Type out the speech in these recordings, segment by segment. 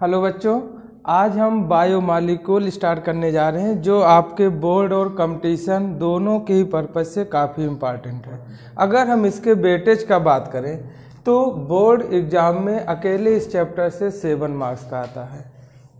Hello बच्चों, आज हम बायोमॉलिक्यूल स्टार्ट करने जा रहे हैं जो आपके बोर्ड और कंपटीशन दोनों के ही पर्पज़ से काफ़ी इम्पॉर्टेंट है। अगर हम इसके वेटेज का बात करें तो बोर्ड एग्ज़ाम में अकेले इस चैप्टर से 7 मार्क्स का आता है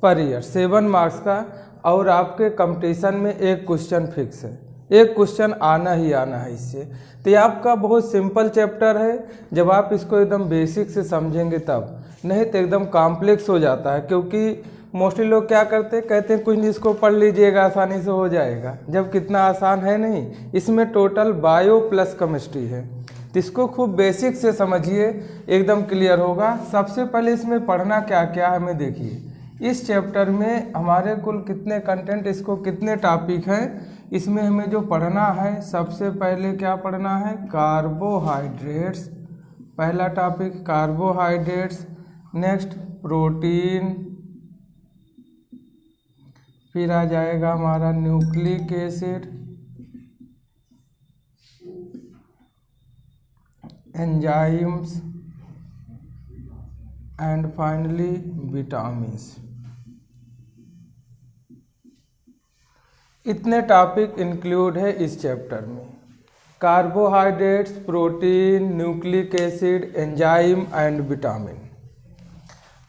पर ईयर, 7 मार्क्स का। और आपके कंपटीशन में एक क्वेश्चन फिक्स है, एक क्वेश्चन आना ही आना है इससे। तो ये आपका बहुत सिंपल चैप्टर है जब आप इसको एकदम बेसिक से समझेंगे तब, नहीं तो एकदम कॉम्प्लेक्स हो जाता है। क्योंकि मोस्टली लोग क्या करते हैं, कहते हैं कुछ नहीं इसको पढ़ लीजिएगा आसानी से हो जाएगा, जब कितना आसान है नहीं। इसमें टोटल बायो प्लस केमिस्ट्री है, तो इसको खूब बेसिक से समझिए, एकदम क्लियर होगा। सबसे पहले इसमें पढ़ना क्या क्या है हमें देखिए। इस चैप्टर में हमारे कुल कितने कंटेंट, इसको कितने टॉपिक हैं, इसमें हमें जो पढ़ना है सबसे पहले क्या पढ़ना है, कार्बोहाइड्रेट्स। पहला टॉपिक कार्बोहाइड्रेट्स, नेक्स्ट प्रोटीन, फिर आ जाएगा हमारा nucleic acid, enzymes and finally vitamins. इतने टॉपिक इंक्लूड है इस चैप्टर में, carbohydrates, protein, nucleic acid, enzyme and vitamin.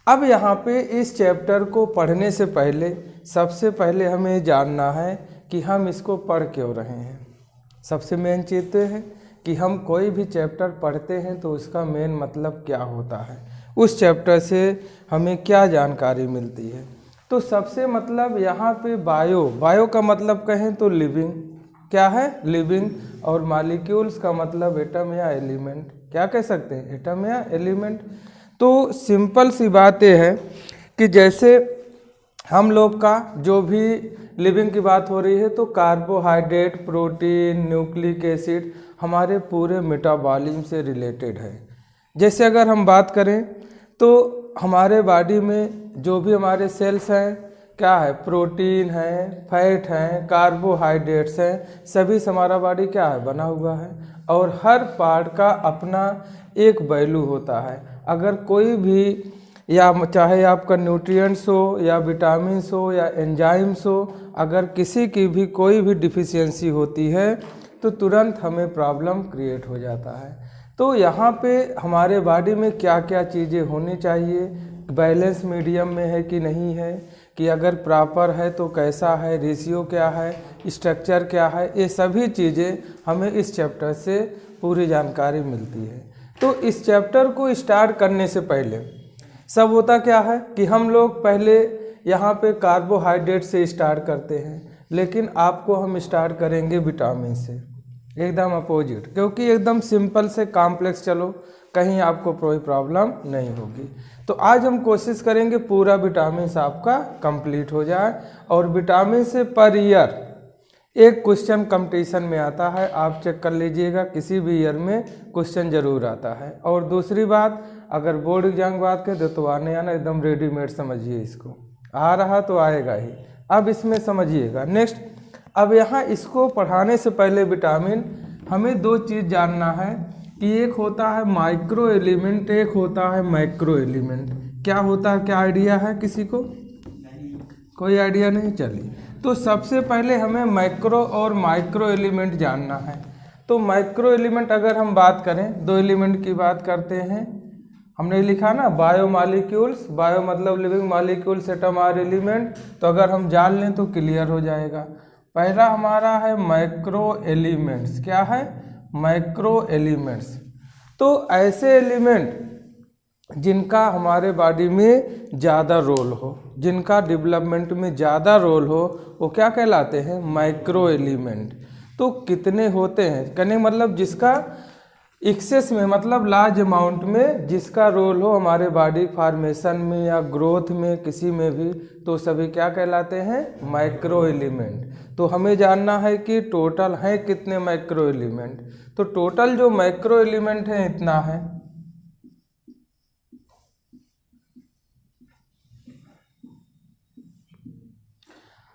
अब यहाँ पे इस चैप्टर को पढ़ने से पहले सबसे पहले हमें जानना है कि हम इसको पढ़ क्यों रहे हैं। सबसे मेन चीज़ तो है कि हम कोई भी चैप्टर पढ़ते हैं तो उसका मेन मतलब क्या होता है, उस चैप्टर से हमें क्या जानकारी मिलती है। तो सबसे मतलब यहाँ पे बायो का मतलब कहें तो लिविंग, क्या है लिविंग, और मॉलिक्यूल्स का मतलब एटम या एलिमेंट, क्या कह सकते हैं एटम या एलिमेंट। तो सिंपल सी बात यह है कि जैसे हम लोग का जो भी लिविंग की बात हो रही है तो कार्बोहाइड्रेट, प्रोटीन, न्यूक्लिक एसिड हमारे पूरे मेटाबॉलिज्म से रिलेटेड है। जैसे अगर हम बात करें तो हमारे बॉडी में जो भी हमारे सेल्स हैं क्या है, प्रोटीन है, फैट हैं, कार्बोहाइड्रेट्स हैं, सभी से हमारा बॉडी क्या है बना हुआ है। और हर पार्ट का अपना एक वैल्यू होता है। अगर कोई भी, या चाहे आपका न्यूट्रिएंट्स हो या विटामिन्स हो या एंजाइम्स हो, अगर किसी की भी कोई भी डिफिशियंसी होती है तो तुरंत हमें प्रॉब्लम क्रिएट हो जाता है। तो यहाँ पे हमारे बॉडी में क्या क्या चीज़ें होनी चाहिए, बैलेंस मीडियम में है कि नहीं है, कि अगर प्रॉपर है तो कैसा है, रेशियो क्या है, स्ट्रक्चर क्या है, ये सभी चीज़ें हमें इस चैप्टर से पूरी जानकारी मिलती है। तो इस चैप्टर को स्टार्ट करने से पहले सब होता क्या है कि हम लोग पहले यहाँ पे कार्बोहाइड्रेट से स्टार्ट करते हैं, लेकिन आपको हम स्टार्ट करेंगे विटामिन से, एकदम अपोजिट। क्योंकि एकदम सिंपल से कॉम्प्लेक्स चलो, कहीं आपको कोई प्रॉब्लम नहीं होगी। तो आज हम कोशिश करेंगे पूरा विटामिन से आपका कंप्लीट हो जाए। और विटामिन से पर ईयर एक क्वेश्चन कंपटीशन में आता है, आप चेक कर लीजिएगा, किसी भी ईयर में क्वेश्चन जरूर आता है। और दूसरी बात, अगर बोर्ड एग्जाम की बात करें तो आने आना एकदम रेडीमेड समझिए, इसको आ रहा तो आएगा ही। अब इसमें समझिएगा नेक्स्ट। अब यहाँ इसको पढ़ाने से पहले विटामिन हमें दो चीज़ जानना है कि एक होता है माइक्रो एलिमेंट, एक होता है मैक्रो एलिमेंट। क्या होता है, क्या आइडिया है किसी को? कोई आइडिया नहीं? चलिए, तो सबसे पहले हमें मैक्रो और माइक्रो एलिमेंट जानना है। तो माइक्रो एलिमेंट अगर हम बात करें, दो एलिमेंट की बात करते हैं, हमने लिखा ना बायोमॉलिक्यूल्स, बायो मतलब लिविंग, मॉलिक्यूल्स एटम और एलिमेंट। तो अगर हम जान लें तो क्लियर हो जाएगा। पहला हमारा है मैक्रो एलिमेंट्स, क्या है मैक्रो एलिमेंट्स। तो ऐसे एलिमेंट जिनका हमारे बॉडी में ज़्यादा रोल हो, जिनका डेवलपमेंट में ज़्यादा रोल हो, वो क्या कहलाते हैं, माइक्रो एलिमेंट। तो कितने होते हैं, कहने मतलब जिसका एक्सेस में मतलब लार्ज अमाउंट में जिसका रोल हो हमारे बॉडी फॉर्मेशन में या ग्रोथ में किसी में भी, तो सभी क्या कहलाते हैं, माइक्रो एलिमेंट। तो हमें जानना है कि टोटल है कितने माइक्रो एलिमेंट। तो टोटल जो माइक्रो एलिमेंट है इतना है।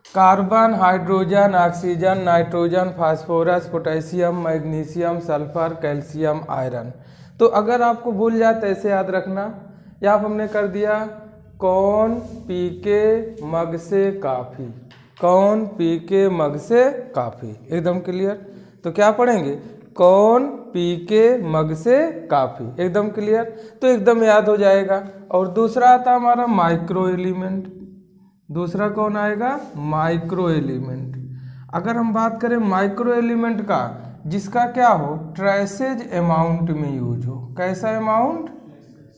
Carbon, hydrogen, oxygen, nitrogen, phosphorus, potassium, magnesium, sulphur, calcium, iron. तो अगर आपको भूल जाए तो ऐसे याद रखना, या हमने कर दिया कौन पी के मग से काफ़ी, कौन पी के मग से काफ़ी, एकदम क्लियर। तो क्या पढ़ेंगे, कौन पी के मग से काफ़ी, एकदम क्लियर, तो एकदम याद हो जाएगा। और दूसरा आता हमारा माइक्रो एलिमेंट, दूसरा कौन आएगा, माइक्रो एलिमेंट। अगर हम बात करें माइक्रो एलिमेंट का, जिसका क्या हो, ट्रेसेज अमाउंट में यूज हो, कैसा अमाउंट,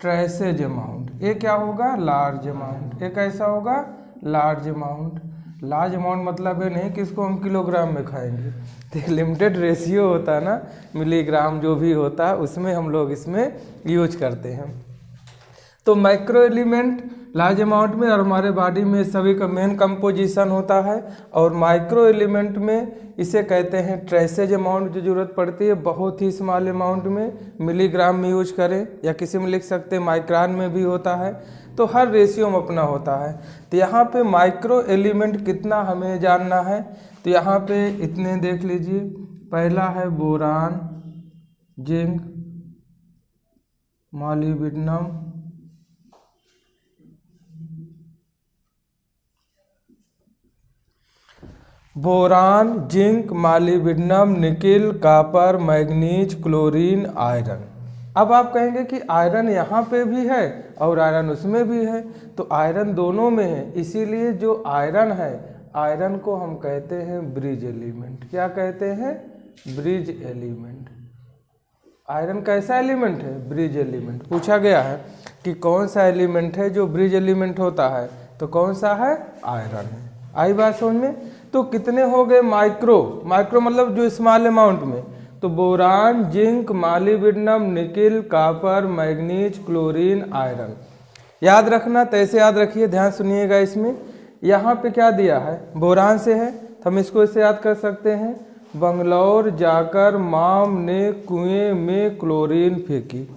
ट्रेसेज अमाउंट। ये क्या होगा, लार्ज अमाउंट, ये कैसा होगा, लार्ज अमाउंट। लार्ज अमाउंट मतलब ये नहीं कि इसको हम किलोग्राम में खाएंगे, तो लिमिटेड रेशियो होता है ना, मिलीग्राम जो भी होता है उसमें हम लोग इसमें यूज करते हैं। तो माइक्रो एलिमेंट लार्ज अमाउंट में, और हमारे बॉडी में सभी का मेन कंपोजिशन होता है। और माइक्रो एलिमेंट में इसे कहते हैं ट्रेसेज अमाउंट, जो जरूरत पड़ती है बहुत ही स्मॉल अमाउंट में, मिलीग्राम में यूज करें या किसी में लिख सकते हैं माइक्रान में भी होता है। तो हर रेशियो में अपना होता है। तो यहाँ पे माइक्रो एलिमेंट कितना हमें जानना है, तो यहाँ पे इतने देख लीजिए। पहला है boron, zinc, molybdenum, boron, zinc, molybdenum, nickel, copper, manganese, chlorine, iron. अब आप कहेंगे कि आयरन यहाँ पे भी है और आयरन उसमें भी है, तो आयरन दोनों में है, इसीलिए जो आयरन है, आयरन को हम कहते हैं ब्रिज एलिमेंट। क्या कहते हैं, ब्रिज एलिमेंट। आयरन कैसा एलिमेंट है, ब्रिज एलिमेंट। पूछा गया है कि कौन सा एलिमेंट है जो ब्रिज एलिमेंट होता है, तो कौन सा है, आयरन है। आई बात समझ में। तो कितने हो गए माइक्रो, माइक्रो मतलब जो स्मॉल अमाउंट में, तो boron, zinc, molybdenum, nickel, copper, manganese, chlorine, iron. याद रखना, तो ऐसे याद रखिए, ध्यान सुनिएगा। इसमें यहाँ पे क्या दिया है, बोरान से है, तो हम इसको ऐसे याद कर सकते हैं, बंगलौर जाकर माम ने कुएं में क्लोरीन फेंकी।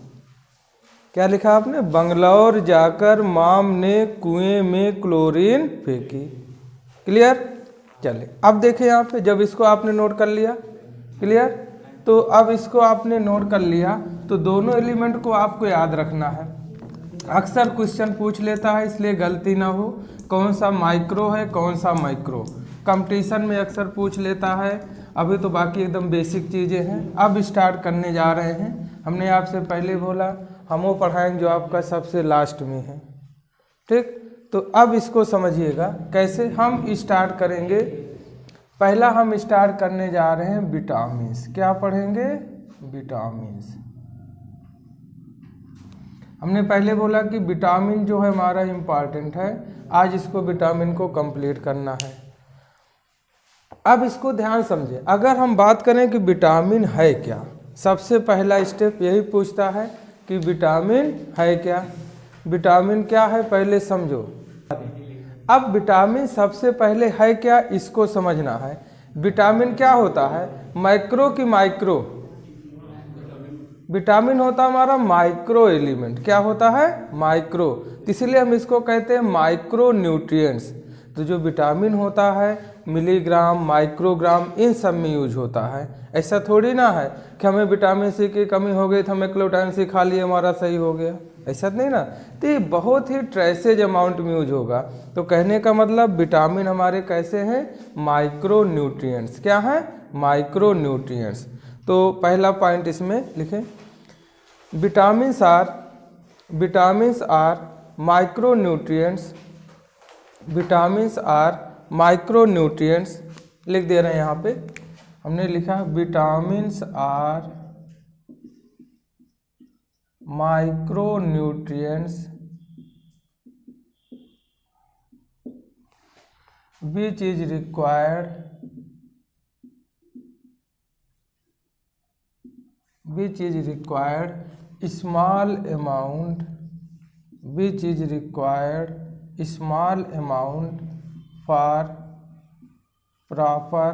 क्या लिखा आपने, बंगलौर जाकर माम ने कुएं में क्लोरीन फेंकी। क्लियर। चलिए अब देखें यहाँ पे, जब इसको आपने नोट कर लिया, क्लियर, तो अब इसको आपने नोट कर लिया, तो दोनों एलिमेंट को आपको याद रखना है। अक्सर क्वेश्चन पूछ लेता है, इसलिए गलती ना हो, कौन सा माइक्रो है, कौन सा माइक्रो, कंपटीशन में अक्सर पूछ लेता है। अभी तो बाकी एकदम बेसिक चीज़ें हैं, अब स्टार्ट करने जा रहे हैं। हमने आपसे पहले बोला हम वो पढ़ाएंगे जो आपका सबसे लास्ट में है, ठीक। तो अब इसको समझिएगा कैसे हम स्टार्ट करेंगे। पहला हम स्टार्ट करने जा रहे हैं विटामिन्स। क्या पढ़ेंगे, विटामिन्स। हमने पहले बोला कि विटामिन जो है हमारा इम्पॉर्टेंट है, आज इसको विटामिन को कंप्लीट करना है। अब इसको ध्यान समझे, अगर हम बात करें कि विटामिन है क्या, सबसे पहला स्टेप यही पूछता है कि विटामिन है क्या। विटामिन क्या है पहले समझो। अब विटामिन सबसे पहले है क्या, इसको समझना है। विटामिन क्या होता है, माइक्रो की माइक्रो, विटामिन होता है हमारा माइक्रो एलिमेंट। क्या होता है, माइक्रो, इसलिए हम इसको कहते हैं माइक्रो न्यूट्रिएंट्स। तो जो विटामिन होता है मिलीग्राम, माइक्रोग्राम, इन सब में यूज होता है। ऐसा थोड़ी ना है कि हमें विटामिन सी की कमी हो गई तो हमें क्लोटाइन सी खा लिए हमारा सही हो गया, ऐसा नहीं ना। तो ये बहुत ही ट्रेसेज अमाउंट में यूज होगा। तो कहने का मतलब विटामिन हमारे कैसे हैं, माइक्रो न्यूट्रिएंट्स। क्या है, माइक्रो न्यूट्रिएंट्स। तो पहला पॉइंट इसमें लिखें, vitamins are micro nutrients, vitamins are micro nutrients. लिख दे रहे हैं यहाँ पे, हमने लिखा vitamins are micro nutrients which is required small amount for proper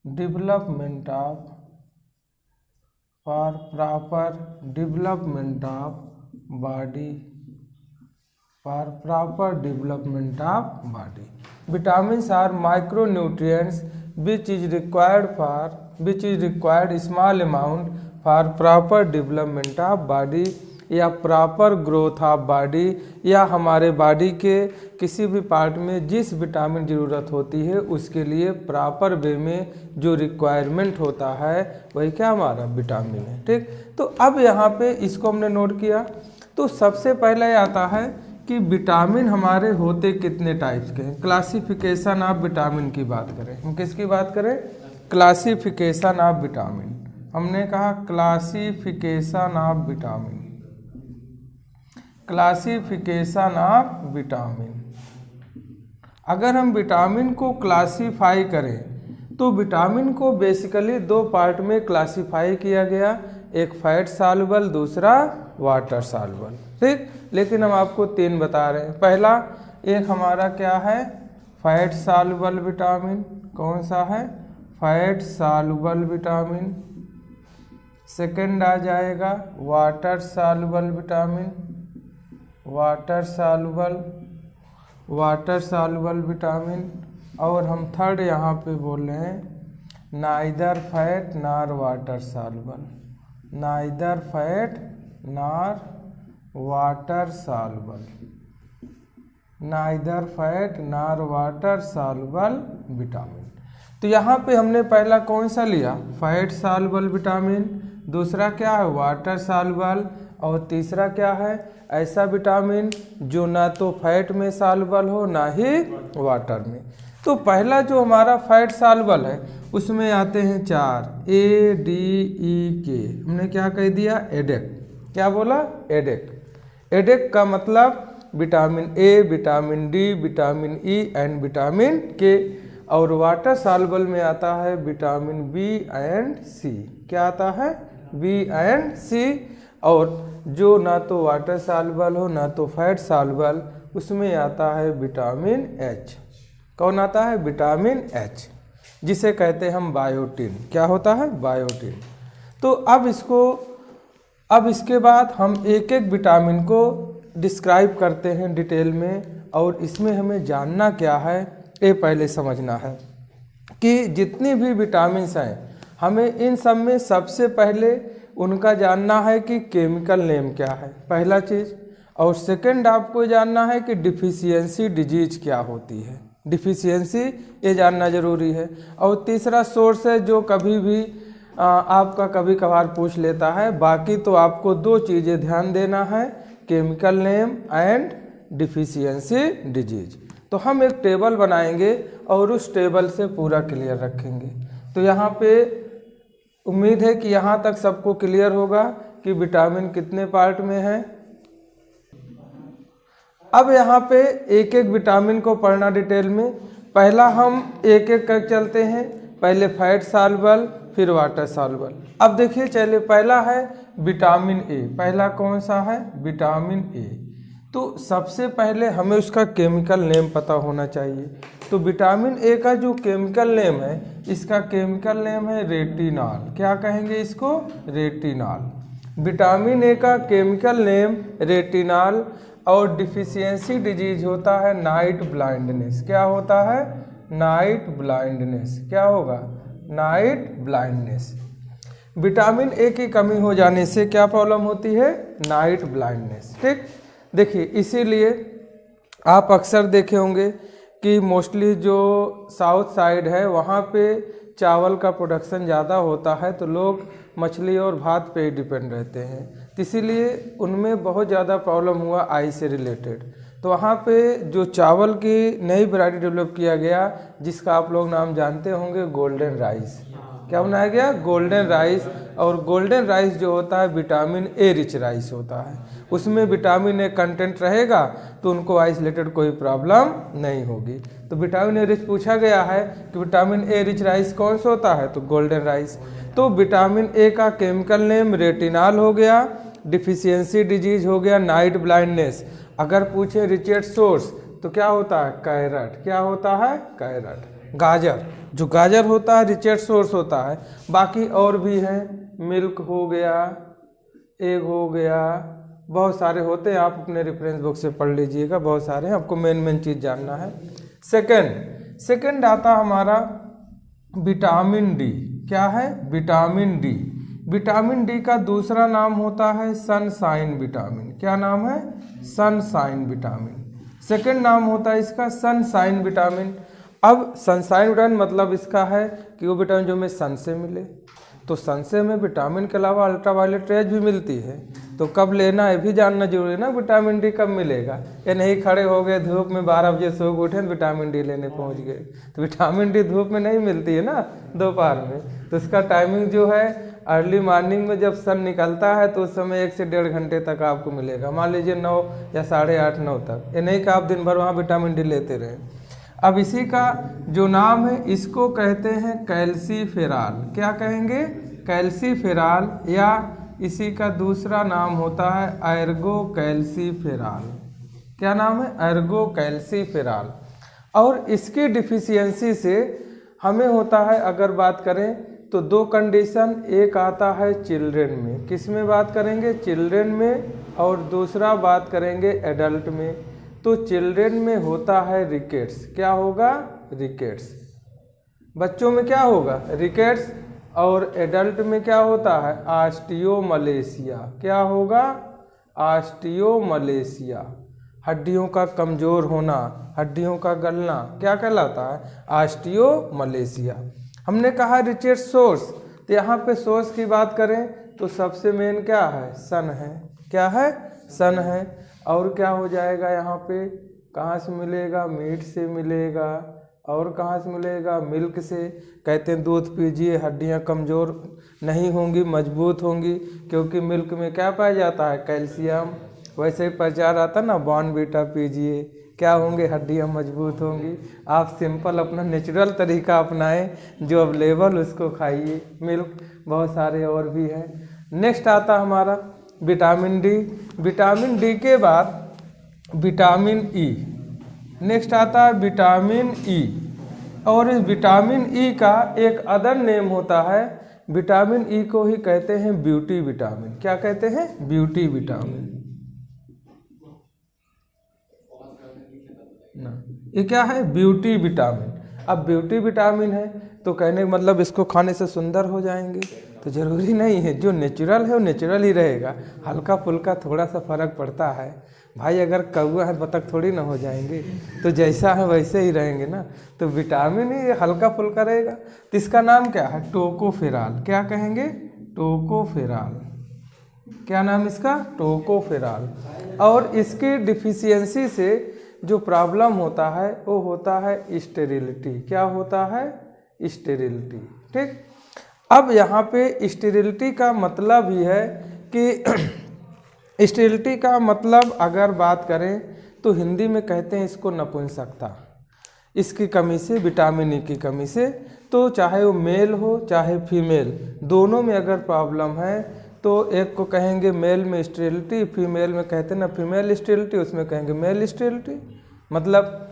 development of body. Vitamins are micronutrients which is required small amount for proper development of body या proper growth of body, या हमारे body के किसी भी part में जिस vitamin ज़रूरत होती है उसके लिए प्रॉपर वे में जो रिक्वायरमेंट होता है वही क्या हमारा विटामिन है। ठीक, तो अब यहाँ पे इसको हमने नोट किया। तो सबसे पहले आता है कि विटामिन हमारे होते कितने टाइप्स के हैं। क्लासिफिकेशन ऑफ विटामिन की बात करें, हम किसकी बात करें? Classification of vitamin. हमने कहा classification of vitamin, classification of vitamin. अगर हम विटामिन को क्लासीफाई करें तो विटामिन को बेसिकली दो पार्ट में क्लासीफाई किया गया, एक फैट सॉल्युबल, दूसरा वाटर सॉल्युबल। ठीक, लेकिन हम आपको तीन बता रहे हैं। पहला एक हमारा क्या है? Fat soluble vitamin. कौन सा है? Fat soluble vitamin. सेकंड आ जाएगा water soluble vitamin, water soluble, water soluble vitamin. और हम थर्ड यहाँ पे बोल रहे हैं neither fat nor water soluble, neither fat nor water soluble, neither fat nor water soluble vitamin. तो यहाँ पे हमने पहला कौन सा लिया? Fat soluble vitamin. दूसरा क्या है? Water soluble. और तीसरा क्या है? ऐसा विटामिन जो ना तो फैट में सॉल्युबल हो ना ही वाटर में। तो पहला जो हमारा फैट सॉल्युबल है उसमें आते हैं चार, A, D, E, K। हमने क्या कह दिया? एडेक। क्या बोला? एडेक। एडेक का मतलब vitamin A, vitamin D, vitamin E and vitamin K। और वाटर सॉल्युबल में आता है विटामिन B एंड C। क्या आता है? B and C। और जो ना तो वाटर सॉल्युबल हो ना तो फैट सॉल्युबल, उसमें आता है विटामिन H। कौन आता है? विटामिन H, जिसे कहते हैं हम बायोटिन। क्या होता है? बायोटिन। तो अब इसके बाद हम एक एक विटामिन को डिस्क्राइब करते हैं डिटेल में। और इसमें हमें जानना क्या है, ये पहले समझना है कि जितनी भी विटामिन्स हैं हमें इन सब में सबसे पहले उनका जानना है कि केमिकल नेम क्या है, पहला चीज़। और सेकंड आपको जानना है कि डिफिशियंसी डिजीज क्या होती है, डिफिशियंसी ये जानना ज़रूरी है। और तीसरा सोर्स है जो कभी भी आपका कभी कभार पूछ लेता है। बाकी तो आपको दो चीज़ें ध्यान देना है, chemical name and deficiency disease. तो हम एक टेबल बनाएंगे और उस टेबल से पूरा क्लियर रखेंगे। तो यहाँ पे उम्मीद है कि यहाँ तक सबको क्लियर होगा कि विटामिन कितने पार्ट में है। अब यहाँ पे एक एक विटामिन को पढ़ना डिटेल में। पहला हम एक एक कर चलते हैं, पहले फैट सॉल्युबल फिर वाटर सॉल्युबल। अब देखिए चलिए, पहला है विटामिन ए। पहला कौन सा है? Vitamin A. तो सबसे पहले हमें उसका केमिकल नेम पता होना चाहिए। तो विटामिन ए का जो केमिकल नेम है, इसका केमिकल नेम है रेटिनॉल। क्या कहेंगे इसको? रेटिनॉल। विटामिन ए का केमिकल नेम रेटिनॉल। और डिफिशियंसी डिजीज होता है नाइट ब्लाइंडनेस। क्या होता है? Night blindness. क्या होगा? Night blindness. विटामिन ए की कमी हो जाने से क्या प्रॉब्लम होती है? Night blindness. ठीक, देखिए इसीलिए आप अक्सर देखे होंगे कि मोस्टली जो साउथ साइड है वहाँ पे चावल का प्रोडक्शन ज़्यादा होता है, तो लोग मछली और भात पे ही डिपेंड रहते हैं। तो इसीलिए उनमें बहुत ज़्यादा प्रॉब्लम हुआ आई से रिलेटेड। तो वहाँ पे जो चावल की नई वैरायटी डेवलप किया गया, जिसका आप लोग नाम जानते होंगे, गोल्डन राइस। क्या बनाया गया? Golden rice. और गोल्डन राइस जो होता है विटामिन ए रिच राइस होता है, उसमें विटामिन ए कंटेंट रहेगा तो उनको आइसोलेटेड कोई प्रॉब्लम नहीं होगी। तो विटामिन ए रिच पूछा गया है कि विटामिन ए रिच राइस कौन सा होता है? तो गोल्डन राइस। तो विटामिन ए का केमिकल नेम रेटिनॉल हो गया, डिफिशियंसी डिजीज हो गया, नाइट ब्लाइंडनेस। अगर पूछे रिचेट सोर्स तो क्या होता है? कैरेट। क्या होता है? कैरेट। गाजर, जो गाजर होता है रिचेट सोर्स होता है। बाकी और भी हैं, मिल्क हो गया, एग हो गया, बहुत सारे होते हैं। आप अपने रेफरेंस बुक से पढ़ लीजिएगा, बहुत सारे हैं, आपको मेन चीज़ जानना है। सेकंड आता हमारा विटामिन डी। क्या है? Vitamin D. विटामिन डी का दूसरा नाम होता है सनशाइन विटामिन। क्या नाम है? Sunshine vitamin. सेकंड नाम होता है इसका सनशाइन विटामिन। अब सनशाइन विटामिन मतलब इसका है कि वो विटामिन जो हमें सन से मिले। तो सन से हमें विटामिन के अलावा अल्ट्रावायलेट रेज भी मिलती है, तो कब लेना है भी जानना जरूरी है ना। विटामिन डी कब मिलेगा? ये नहीं खड़े हो गए धूप में 12 बजे सो के उठे विटामिन डी लेने पहुंच गए, तो विटामिन डी धूप में नहीं मिलती है ना, दोपहर में। तो इसका टाइमिंग जो है अर्ली मॉर्निंग में जब सन निकलता है तो उस समय 1 से 1.5 घंटे तक आपको मिलेगा। मान लीजिए 9 या 8:30 9 तक। ये नहीं कि आप दिन भर वहाँ विटामिन डी लेते रहें। अब इसी का जो नाम है इसको कहते हैं कैल्सीफेरॉल। क्या कहेंगे? कैल्सीफेरॉल, या इसी का दूसरा नाम होता है एर्गो कैल्सीफेरॉल। क्या नाम है? Ergo calciferol. और इसकी डिफिशियंसी से हमें होता है, अगर बात करें तो 2 कंडीशन, एक आता है चिल्ड्रेन में। किस में बात करेंगे? चिल्ड्रेन में। और दूसरा बात करेंगे एडल्ट में। तो चिल्ड्रेन में होता है रिकेट्स। क्या होगा? रिकेट्स। बच्चों में क्या होगा? रिकेट्स। और एडल्ट में क्या होता है? ऑस्टियोमलेशिया। क्या होगा? ऑस्टियोमलेशिया। हड्डियों का कमज़ोर होना, हड्डियों का गलना, क्या कहलाता है? ऑस्टियोमलेशिया। हमने कहा रिकेट्स सोर्स, तो यहाँ पे सोर्स की बात करें तो सबसे मेन क्या है? सन है। क्या है? सन है। और क्या हो जाएगा यहाँ पे? कहाँ से मिलेगा? मीट से मिलेगा। और कहाँ से मिलेगा? मिल्क से। कहते हैं दूध पीजिए, हड्डियाँ कमज़ोर नहीं होंगी, मजबूत होंगी, क्योंकि मिल्क में क्या पाया जाता है? कैल्शियम। वैसे ही प्रचार आता ना, बॉर्नवीटा पीजिए, क्या होंगे? हड्डियाँ मजबूत होंगी। आप सिंपल अपना नेचुरल तरीका अपनाएं, जो अवेलेबल उसको खाइए। मिल्क बहुत सारे और भी हैं। नेक्स्ट आता हमारा विटामिन डी। विटामिन डी के बाद विटामिन ई। नेक्स्ट आता है विटामिन ई। और इस विटामिन ई का एक अदर नेम होता है, विटामिन ई को ही कहते हैं ब्यूटी विटामिन। क्या कहते हैं? ब्यूटी विटामिन ना। ये क्या है? Beauty vitamin. अब ब्यूटी विटामिन है तो कहने का मतलब इसको खाने से सुंदर हो जाएंगे, तो ज़रूरी नहीं है। जो नेचुरल है वो नेचुरल ही रहेगा। हल्का फुल्का थोड़ा सा फ़र्क पड़ता है भाई। अगर कौवा है बतख थोड़ी ना हो जाएंगे, तो जैसा है वैसे ही रहेंगे ना। तो विटामिन ही हल्का फुल्का रहेगा। तो इसका नाम क्या है? टोकोफेरॉल। क्या कहेंगे? टोकोफेरॉल। क्या नाम इसका? टोकोफेरॉल। और इसकी डिफिशियंसी से जो प्रॉब्लम होता है वो होता है स्टेरिलिटी। क्या होता है? स्टेरिलिटी। ठीक। अब यहाँ पे स्टेरिलिटी का मतलब ही है कि स्टेरिलिटी का मतलब अगर बात करें तो हिंदी में कहते हैं इसको नपुंसकता। इसकी कमी से, विटामिन ई की कमी से। तो चाहे वो मेल हो चाहे फीमेल, दोनों में अगर प्रॉब्लम है तो एक को कहेंगे मेल में स्टेरिलिटी, फीमेल में कहते हैं ना फीमेल स्टेरिलिटी, उसमें कहेंगे मेल स्टेरिलिटी। मतलब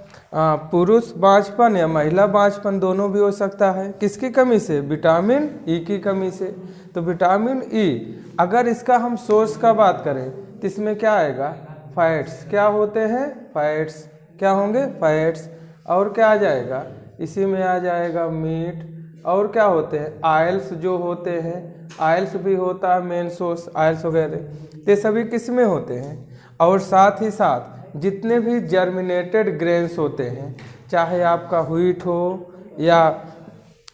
पुरुष बांझपन या महिला बांझपन दोनों भी हो सकता है। किसकी कमी से? विटामिन ई की कमी से। तो विटामिन ई अगर इसका हम सोर्स का बात करें तो इसमें क्या आएगा? फैट्स। क्या होते हैं? फैट्स। क्या होंगे? फैट्स। और क्या आ जाएगा? इसी में आ जाएगा मीट। और क्या होते हैं? ऑयल्स जो होते हैं, ऑयल्स भी होता है मेन सोर्स, ऑयल्स वगैरह। ये सभी किस में होते हैं? और साथ ही साथ जितने भी जर्मिनेटेड ग्रेन्स होते हैं, चाहे आपका व्हीट हो या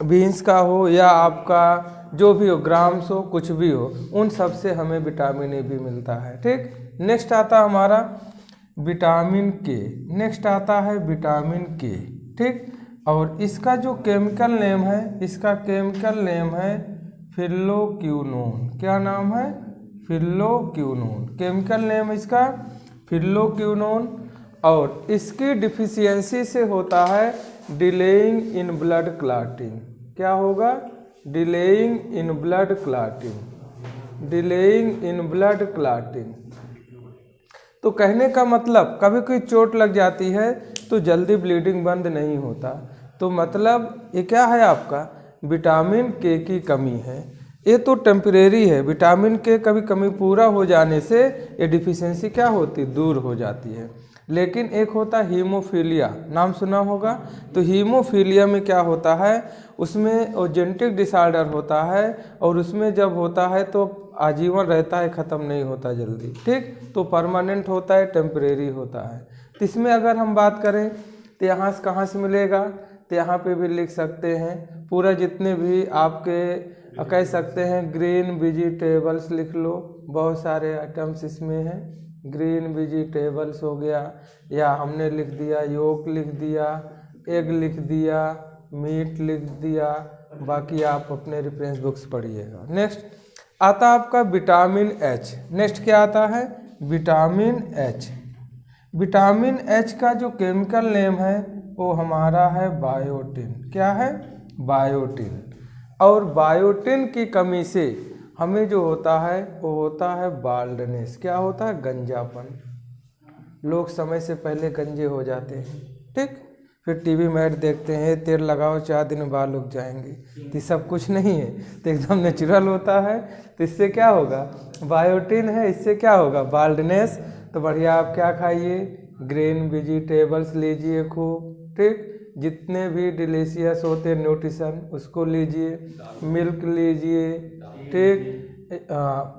बीन्स का हो या आपका जो भी हो, ग्राम्स हो, कुछ भी हो, उन सब से हमें विटामिन ए भी मिलता है। ठीक। नेक्स्ट आता हमारा विटामिन के। नेक्स्ट आता है विटामिन के। ठीक। और इसका जो केमिकल नेम है, इसका केमिकल नेम है फिल्लोक्विनोन। क्या नाम है? फिल्लोक्विनोन। केमिकल नेम इसका फिल्लोक्विनोन। और इसकी डिफिशियंसी से होता है डिलेइंग इन ब्लड क्लॉटिंग। क्या होगा? Delaying in blood clotting. Delaying in blood clotting. तो कहने का मतलब कभी कोई चोट लग जाती है तो जल्दी ब्लीडिंग बंद नहीं होता। तो मतलब ये क्या है? आपका विटामिन के की कमी है। ये तो टेम्परेरी है। विटामिन के कभी कमी पूरा हो जाने से ये डिफिशियंसी क्या होती? दूर हो जाती है। लेकिन एक होता है हीमोफीलिया, नाम सुना होगा। तो हीमोफीलिया में क्या होता है, उसमें जेनेटिक डिसऑर्डर होता है और उसमें जब होता है तो आजीवन रहता है, ख़त्म नहीं होता जल्दी, ठीक। तो परमानेंट होता है, टेम्परेरी होता है। तो इसमें अगर हम बात करें तो यहाँ से कहाँ से मिलेगा, तो यहाँ पे भी लिख सकते हैं पूरा जितने भी आपके कह सकते हैं ग्रीन वेजिटेबल्स लिख लो, बहुत सारे आइटम्स इसमें हैं। ग्रीन वेजिटेबल्स हो गया, या हमने लिख दिया योक लिख दिया, एग लिख दिया, मीट लिख दिया, बाकी आप अपने रेफरेंस बुक्स पढ़िएगा। नेक्स्ट आता आपका विटामिन एच। नेक्स्ट क्या आता है, विटामिन एच। विटामिन एच का जो केमिकल नेम है वो हमारा है बायोटिन। क्या है, बायोटिन। और बायोटिन की कमी से हमें जो होता है वो होता है बाल्डनेस। क्या होता है, गंजापन। लोग समय से पहले गंजे हो जाते हैं, ठीक। फिर टीवी में ऐड देखते हैं तेल लगाओ 4 दिन बाल उग जाएंगे, तो सब कुछ नहीं है, तो एकदम नेचुरल होता है। तो इससे क्या होगा, बायोटिन है, इससे क्या होगा, बाल्डनेस। तो बढ़िया आप क्या खाइए, ग्रीन वेजिटेबल्स लीजिए खूब, ठीक। जितने भी डिलीशियस होते हैं न्यूट्रिशन उसको लीजिए, मिल्क लीजिए, ठीक,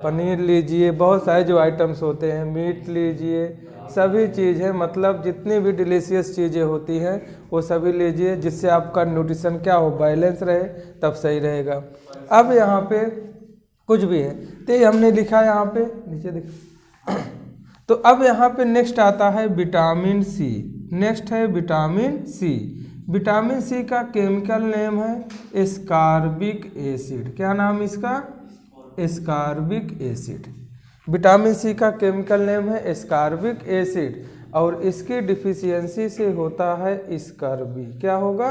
पनीर लीजिए, बहुत सारे जो आइटम्स होते हैं, मीट लीजिए, सभी चीज़ें मतलब जितनी भी डिलीशियस चीज़ें होती हैं वो सभी लीजिए, जिससे आपका न्यूट्रिशन क्या हो, बैलेंस रहे, तब सही रहेगा। अब यहाँ पे कुछ भी है तो ये हमने लिखा है यहाँ पे नीचे देखो। तो अब यहाँ पे नेक्स्ट आता है विटामिन सी। नेक्स्ट है विटामिन सी। विटामिन सी का केमिकल नेम है एस्कॉर्बिक एसिड। क्या नाम इसका, एस्कॉर्बिक एसिड। विटामिन सी का केमिकल नेम है एस्कॉर्बिक एसिड, और इसकी डिफिशियंसी से होता है स्कर्वी। क्या होगा,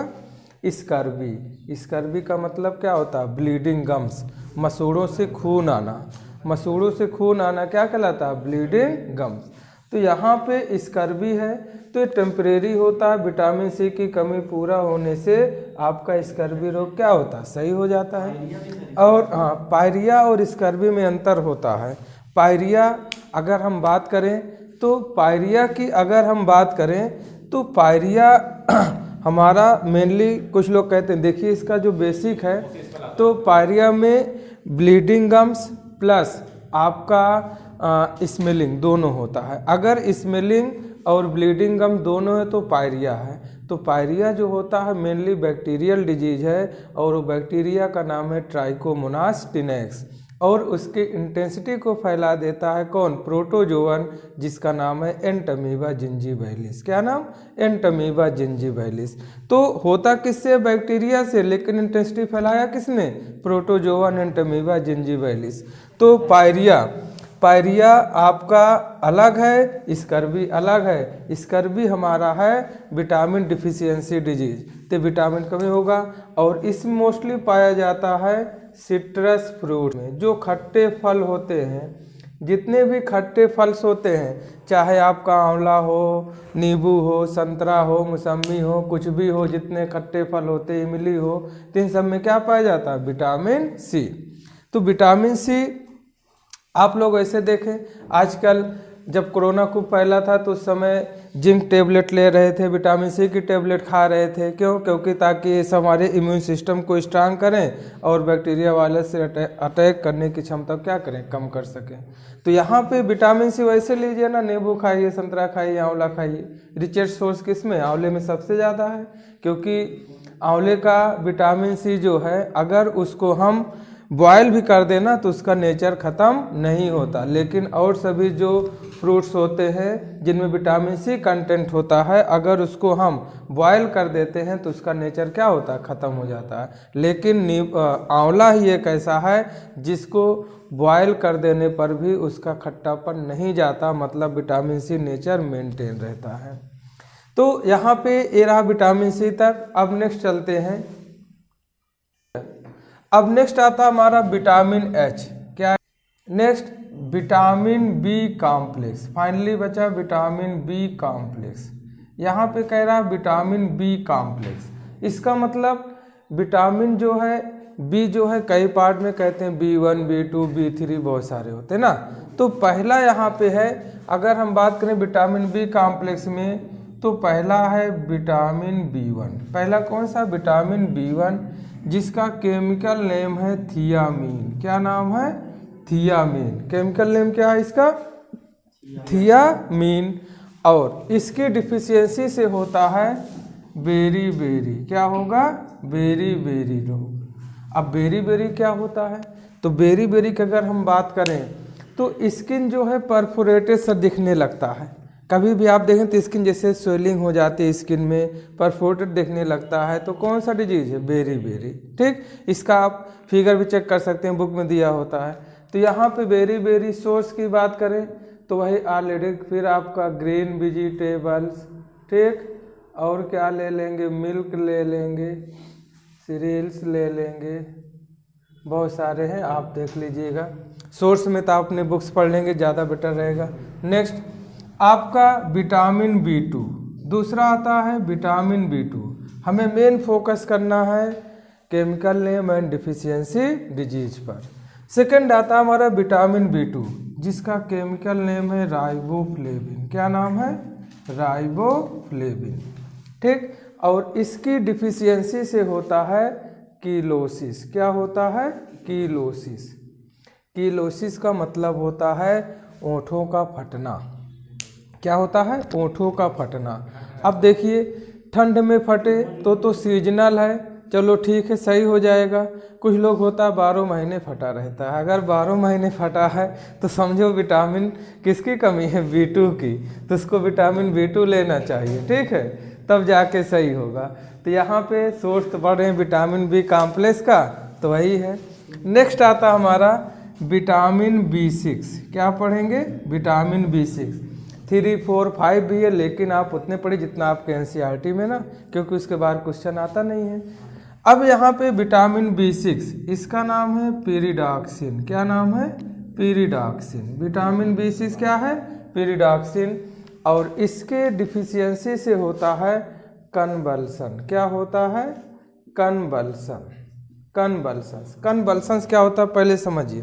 स्कर्वी। स्कर्वी का मतलब क्या होता है, ब्लीडिंग गम्स, मसूड़ों से खून आना। मसूड़ों से खून आना क्या कहलाता है, ब्लीडिंग गम्स। तो यहाँ पे स्कर्वी है तो ये टेम्परेरी होता है, विटामिन सी की कमी पूरा होने से आपका स्कर्वी रोग क्या होता है, सही हो जाता है। और हाँ, पायरिया और स्कर्वी में अंतर होता है। पायरिया अगर हम बात करें तो पायरिया की अगर हम बात करें तो पायरिया हमारा मेनली कुछ लोग कहते हैं, देखिए इसका जो बेसिक है तो पायरिया में ब्लीडिंग गम्स प्लस आपका स्मेलिंग दोनों होता है। अगर स्मेलिंग और ब्लीडिंग गम दोनों है तो पायरिया है। तो पायरिया जो होता है मेनली बैक्टीरियल डिजीज है, और वो बैक्टीरिया का नाम है ट्राइकोमोनास टिनेक्स, और उसकी इंटेंसिटी को फैला देता है कौन, प्रोटोजोअन, जिसका नाम है एंटमीबा जिंजीबैलिस। क्या नाम, एंटमीबा जिंजीबैलिस। तो होता किससे, बैक्टीरिया से, लेकिन इंटेंसिटी फैलाया किसने, प्रोटोजोअन एंटमीबा जिंजीबैलिस। तो पायरिया आपका अलग है, स्कर्वी अलग है। स्कर्वी हमारा है विटामिन डिफिशियंसी डिजीज, तो विटामिन कमी होगा, और इसमें मोस्टली पाया जाता है सिट्रस फ्रूट में। जो खट्टे फल होते हैं, जितने भी खट्टे फल्स होते हैं, चाहे आपका आंवला हो, नींबू हो, संतरा हो, मौसम्बी हो, कुछ भी हो, जितने खट्टे फल होते, इमली हो, तो इन सब में क्या पाया जाता है, विटामिन सी। तो विटामिन सी आप लोग ऐसे देखें, आजकल जब कोरोना खूब फैला था तो उस समय जिंक टेबलेट ले रहे थे, विटामिन सी की टेबलेट खा रहे थे। क्यों, क्योंकि ताकि ये हमारे इम्यून सिस्टम को स्ट्रांग करें और बैक्टीरिया वायरस से अटैक करने की क्षमता क्या करें, कम कर सकें। तो यहाँ पे विटामिन सी वैसे लीजिए ना, नींबू खाइए, संतरा खाइए, आंवला खाइए। रिचेस्ट सोर्स किस में, आंवले में सबसे ज़्यादा है, क्योंकि आंवले का विटामिन सी जो है अगर उसको हम बॉयल भी कर देना तो उसका नेचर ख़त्म नहीं होता, लेकिन और सभी जो फ्रूट्स होते हैं जिनमें विटामिन सी कंटेंट होता है, अगर उसको हम बॉयल कर देते हैं तो उसका नेचर क्या होता है, ख़त्म हो जाता है। लेकिन आंवला ही एक ऐसा है जिसको बॉयल कर देने पर भी उसका खट्टापन नहीं जाता, मतलब विटामिन सी नेचर मेंटेन रहता है। तो यहाँ पे ये रहा विटामिन सी तक। अब नेक्स्ट चलते हैं। अब नेक्स्ट आता हमारा विटामिन एच। क्या है next, vitamin B complex. Finally बचा विटामिन बी कॉम्प्लेक्स। यहाँ पे कह रहा है विटामिन बी कॉम्प्लेक्स। इसका मतलब विटामिन जो है बी जो है कई पार्ट में कहते हैं B1, B2, B3 बहुत सारे होते हैं ना। तो पहला यहाँ पे है, अगर हम बात करें विटामिन बी कॉम्प्लेक्स में, तो पहला है विटामिन B1। पहला कौन सा? विटामिन B1, जिसका केमिकल नेम है थियामीन। क्या नाम है? थियामीन। केमिकल नेम क्या है इसका? थियामीन। और इसकी डिफिशियंसी से होता है बेरी। क्या होगा? बेरी रोग। अब बेरी क्या होता है? तो बेरी की अगर हम बात करें तो स्किन जो है परफोरेटेड सा दिखने लगता है। कभी भी आप देखें तो स्किन जैसे स्वेलिंग हो जाती है, स्किन में परफोरेटेड दिखने लगता है, तो कौन सा डिजीज है? बेरी। ठीक, इसका आप फिगर भी चेक कर सकते हैं, बुक में दिया होता है। तो यहाँ पे बेरी सोर्स की बात करें तो वही ऑलरेडी, फिर आपका ग्रीन वेजिटेबल्स, ठीक, और क्या ले लेंगे? मिल्क ले लेंगे, सीरियल्स ले लेंगे, बहुत सारे हैं, आप देख लीजिएगा। सोर्स में तो आपने बुक्स पढ़ लेंगे, ज़्यादा बेटर रहेगा। नेक्स्ट आपका विटामिन B2, दूसरा आता है विटामिन B2। हमें मेन फोकस करना है chemical name and deficiency disease पर। सेकंड आता है हमारा विटामिन B2, जिसका केमिकल नेम है राइबोफ्लेविन। क्या नाम है? राइबोफ्लेविन। ठीक, और इसकी डिफिशियंसी से होता है कीलोसिस। क्या होता है? कीलोसिस। कीलोसिस का मतलब होता है ओंठों का फटना। क्या होता है? ओंठों का फटना। अब देखिए, ठंड में फटे तो सीजनल है, चलो ठीक है, सही हो जाएगा। कुछ लोग होता है 12 महीने फटा रहता है। अगर 12 महीने फटा है तो समझो विटामिन किसकी कमी है? B2 की। तो उसको विटामिन B2 लेना चाहिए, ठीक है, तब जाके सही होगा। तो यहाँ पे सोर्स तो पढ़ रहे हैं विटामिन बी कॉम्प्लेक्स का, तो वही है। नेक्स्ट आता हमारा विटामिन B6। क्या पढ़ेंगे? Vitamin B6। 3, 4, 5 भी है, लेकिन आप उतने पढ़िए जितना आपके NCERT में ना, क्योंकि उसके बाद क्वेश्चन आता नहीं है। अब यहाँ पे विटामिन B6, इसका नाम है पेरिडॉक्सिन। क्या नाम है? पेरिडॉक्सिन। विटामिन B6 क्या है? पेरिडॉक्सिन। और इसके डिफिशियंसी से होता है कन्वल्सन। क्या होता है? कन्वल्सन। कन्वल्सन्स क्या होता है पहले समझिए।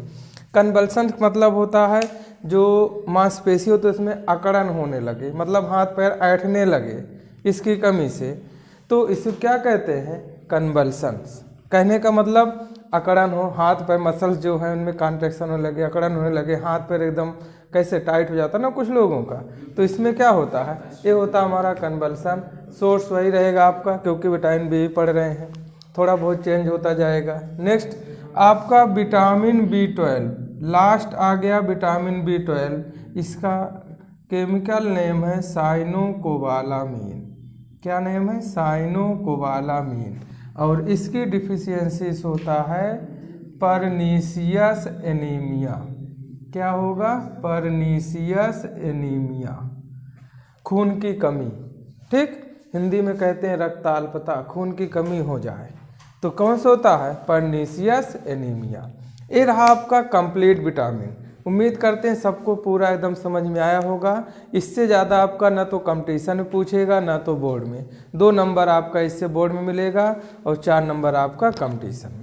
कन्वल्सन मतलब होता है जो मांसपेशी होती है उसमें अकड़न होने लगे, मतलब हाथ पैर ऐंठने लगे इसकी कमी से, तो इसे क्या कहते हैं? कन्वल्सन्स। कहने का मतलब अकड़न हो, हाथ पैर मसल्स जो हैं उनमें कॉन्ट्रैक्शन होने लगे, अकड़न होने लगे, हाथ पैर एकदम कैसे टाइट हो जाता है ना कुछ लोगों का, तो इसमें क्या होता है? ये होता है हमारा कन्वल्सन। सोर्स वही रहेगा आपका, क्योंकि विटामिन बी पढ़ रहे हैं, थोड़ा बहुत चेंज होता जाएगा। नेक्स्ट आपका विटामिन B12, लास्ट आ गया विटामिन B12। इसका केमिकल नेम है साइनोकोबालामीन। क्या नेम है? साइनोकोबालामीन। और इसकी डिफिशियंसी होता है परनीसियस एनीमिया। क्या होगा? परनीसियस एनीमिया, खून की कमी। ठीक, हिंदी में कहते हैं रक्ताल्पता, खून की कमी हो जाए तो कौन सा होता है? Pernicious anaemia. ये रहा आपका कंप्लीट विटामिन। उम्मीद करते हैं सबको पूरा एकदम समझ में आया होगा। इससे ज़्यादा आपका ना तो कंपटीशन में पूछेगा ना तो बोर्ड में। 2 नंबर आपका इससे बोर्ड में मिलेगा और 4 नंबर आपका कंपटीशन में।